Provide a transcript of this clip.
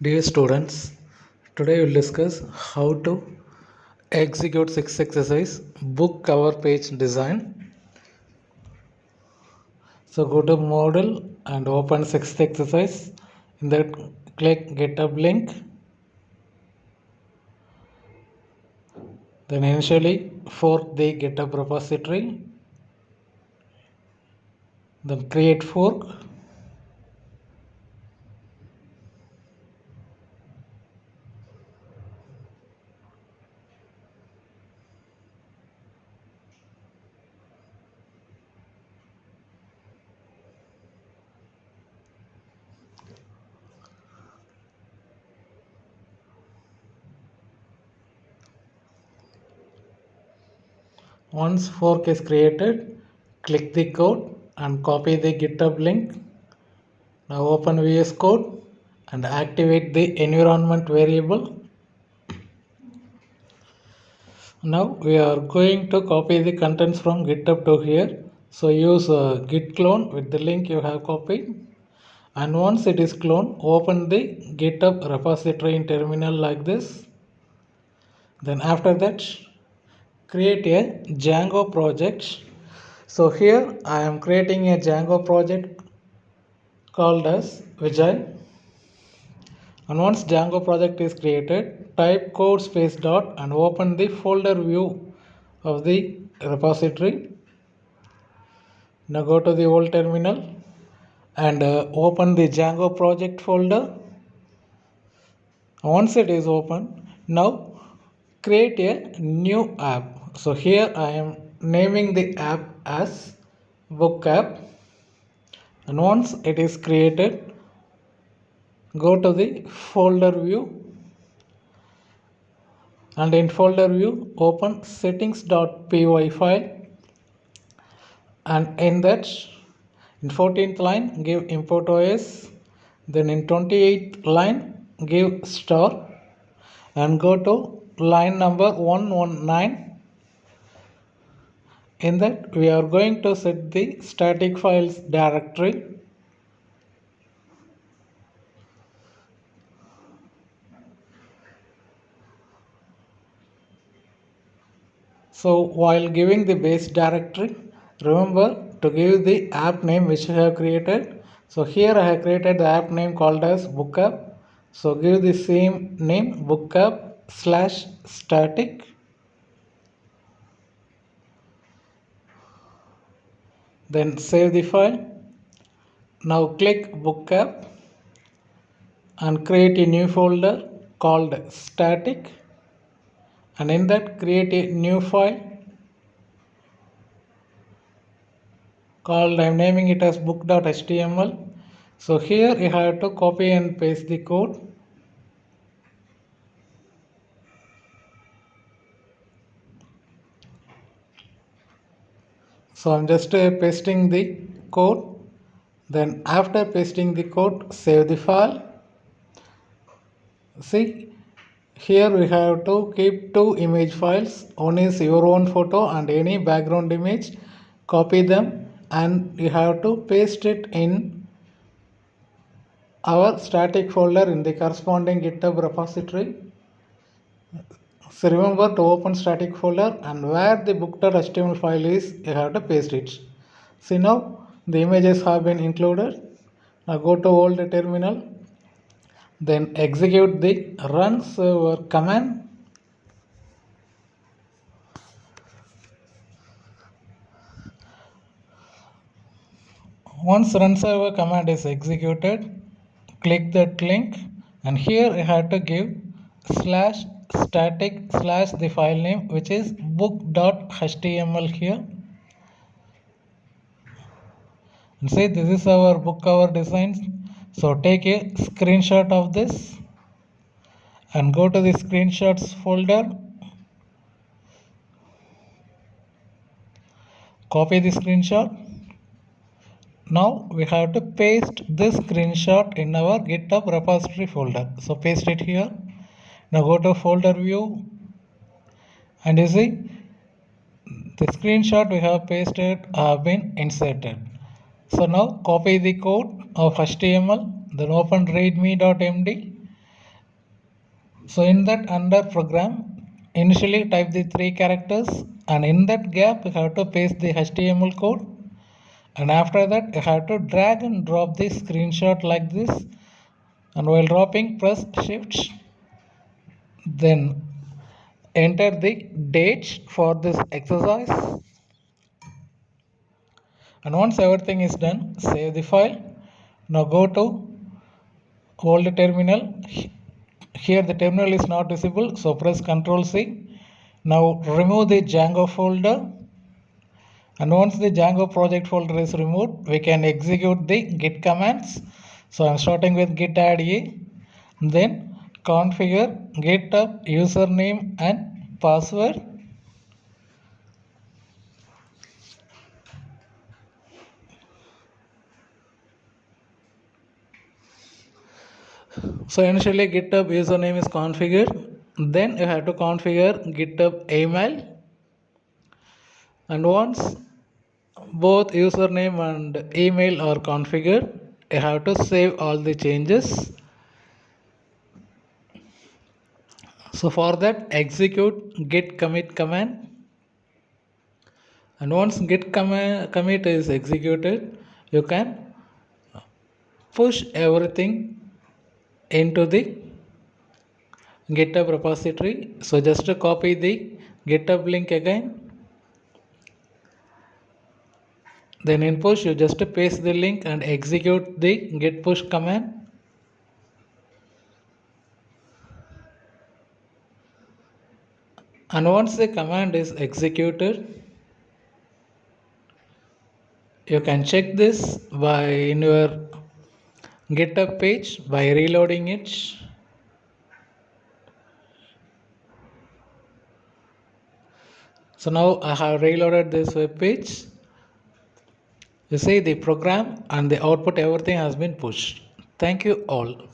Dear students, today we'll discuss how to execute 6 exercise book cover page design. So go to model and open 6th exercise. In that click GitHub link. Then initially fork the GitHub repository. Then create fork. Once fork is created, click the code and copy the GitHub link. Now open VS Code and activate the environment variable. Now we are going to copy the contents from GitHub to here. So use git clone with the link you have copied. And once it is cloned, open the GitHub repository in terminal like this. Then after that, create a Django project. So here I am creating a Django project called as Vijay. And once Django project is created, type code space dot and open the folder view of the repository. Now go to the old terminal and open the Django project folder. Once it is open, now create a new app. So here I am naming the app as book app. And once it is created, go to the folder view and in folder view open settings.py file and in that in 14th line give import OS, then in 28th line give star and go to line number 119. In that we are going to set the static files directory. So while giving the base directory, remember to give the app name which you have created. So here I have created the app name called as book app. So give the same name book app / static. Then save the file. Now click book app and create a new folder called static and in that create a new file called, I am naming it as book.html. So here you have to copy and paste the code. So I'm just pasting the code. Then after pasting the code, save the file. See, here we have to keep two image files. One is your own photo and any background image. Copy them and you have to paste it in our static folder in the corresponding GitHub repository. So remember to open static folder and where the book.html file is, you have to paste it. See now the images have been included. Now go to old terminal. Then execute the run server command. Once run server command is executed, click that link and here you have to give /static/ the file name which is book.html here. And say this is our book cover designs. So take a screenshot of this and go to the screenshots folder. Copy the screenshot. Now we have to paste this screenshot in our GitHub repository folder. So paste it here. Now go to folder view and you see the screenshot we have pasted have been inserted. So now copy the code of HTML, then open readme.md So in that under program, initially type the three characters, and in that gap you have to paste the HTML code, and after that you have to drag and drop the screenshot like this, and while dropping press shift, then enter the date for this exercise, and once everything is done, save the file. Now go to old terminal. Here the terminal is not visible, so press Ctrl C. Now remove the Django folder, and once the Django project folder is removed, we can execute the git commands. So I'm starting with git add a, then configure github username and password. So initially GitHub username is configured. Then you have to configure GitHub email. And once both username and email are configured, you have to save all the changes. So for that, execute git commit command. And once git commit is executed, you can push everything into the GitHub repository. So just to copy the GitHub link again. Then in push, you just paste the link and execute the git push command. And once the command is executed, you can check this by in your GitHub page by reloading it. So now I have reloaded this web page. You see the program and the output, everything has been pushed. Thank you all.